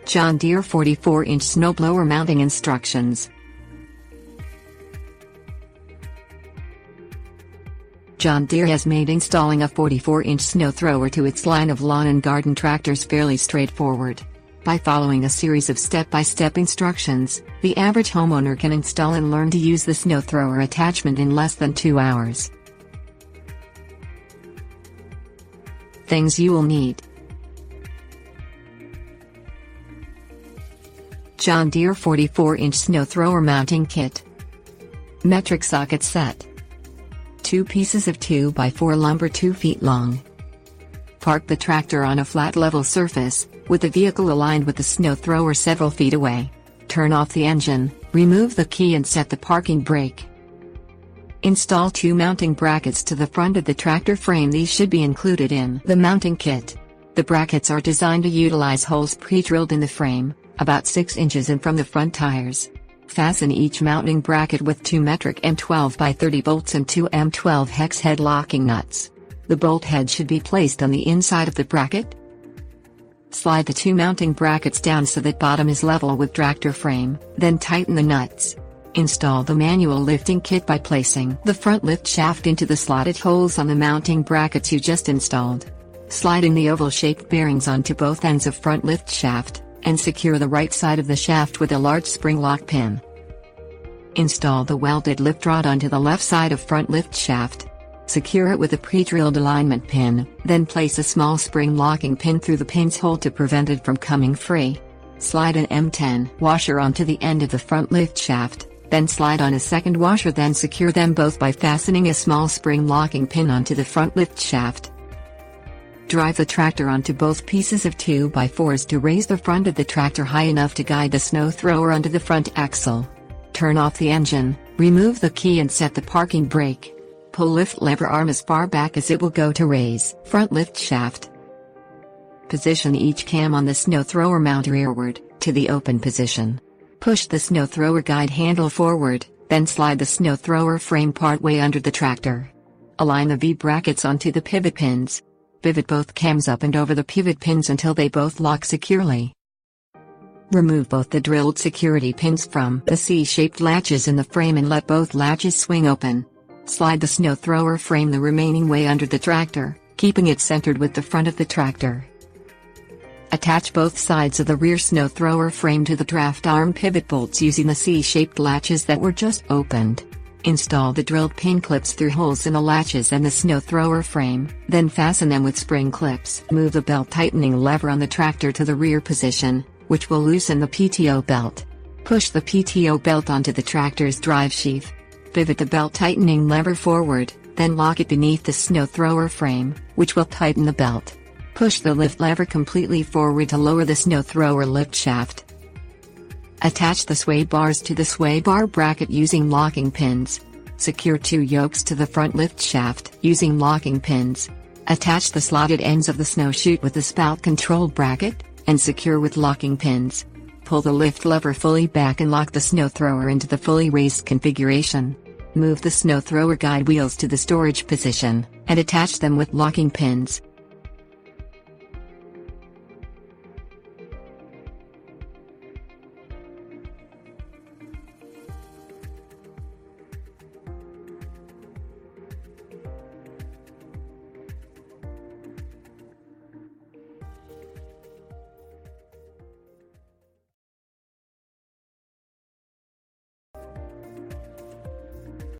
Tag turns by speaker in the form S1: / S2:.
S1: John Deere 44-inch snowblower mounting instructions. John Deere has made installing a 44-inch snow thrower to its line of lawn and garden tractors fairly straightforward. By following a series of step-by-step instructions, the average homeowner can install and learn to use the snow thrower attachment in less than 2 hours. Things you will need: John Deere 44-inch snow thrower mounting kit, metric socket set, 2 pieces of 2x4 lumber 2 feet long. Park the tractor on a flat level surface, with the vehicle aligned with the snow thrower several feet away. Turn off the engine, remove the key and set the parking brake. Install 2 mounting brackets to the front of the tractor frame. These should be included in the mounting kit. The brackets are designed to utilize holes pre-drilled in the frame, about 6 inches in from the front tires. Fasten each mounting bracket with 2 metric M12x30 bolts and 2 M12 hex head locking nuts. The bolt head should be placed on the inside of the bracket. Slide the 2 mounting brackets down so that bottom is level with tractor frame, then tighten the nuts. Install the manual lifting kit by placing the front lift shaft into the slotted holes on the mounting brackets you just installed. Sliding the oval-shaped bearings onto both ends of front lift shaft, and secure the right side of the shaft with a large spring lock pin. Install the welded lift rod onto the left side of front lift shaft. Secure it with a pre-drilled alignment pin, then place a small spring locking pin through the pin's hole to prevent it from coming free. Slide an M10 washer onto the end of the front lift shaft, then slide on a second washer, then secure them both by fastening a small spring locking pin onto the front lift shaft. Drive the tractor onto both pieces of 2x4s to raise the front of the tractor high enough to guide the snow thrower onto the front axle. Turn off the engine, remove the key and set the parking brake. Pull lift lever arm as far back as it will go to raise front lift shaft. Position each cam on the snow thrower mount rearward, to the open position. Push the snow thrower guide handle forward, then slide the snow thrower frame partway under the tractor. Align the V-brackets onto the pivot pins. Pivot both cams up and over the pivot pins until they both lock securely. Remove both the drilled security pins from the C-shaped latches in the frame and let both latches swing open. Slide the snow thrower frame the remaining way under the tractor, keeping it centered with the front of the tractor. Attach both sides of the rear snow thrower frame to the draft arm pivot bolts using the C-shaped latches that were just opened. Install the drilled pin clips through holes in the latches and the snow thrower frame, then fasten them with spring clips. Move the belt tightening lever on the tractor to the rear position, which will loosen the PTO belt. Push the PTO belt onto the tractor's drive sheath. Pivot the belt tightening lever forward, then lock it beneath the snow thrower frame, which will tighten the belt. Push the lift lever completely forward to lower the snow thrower lift shaft. Attach the sway bars to the sway bar bracket using locking pins. Secure 2 yokes to the front lift shaft using locking pins. Attach the slotted ends of the snow chute with the spout control bracket, and secure with locking pins. Pull the lift lever fully back and lock the snow thrower into the fully raised configuration. Move the snow thrower guide wheels to the storage position, and attach them with locking pins.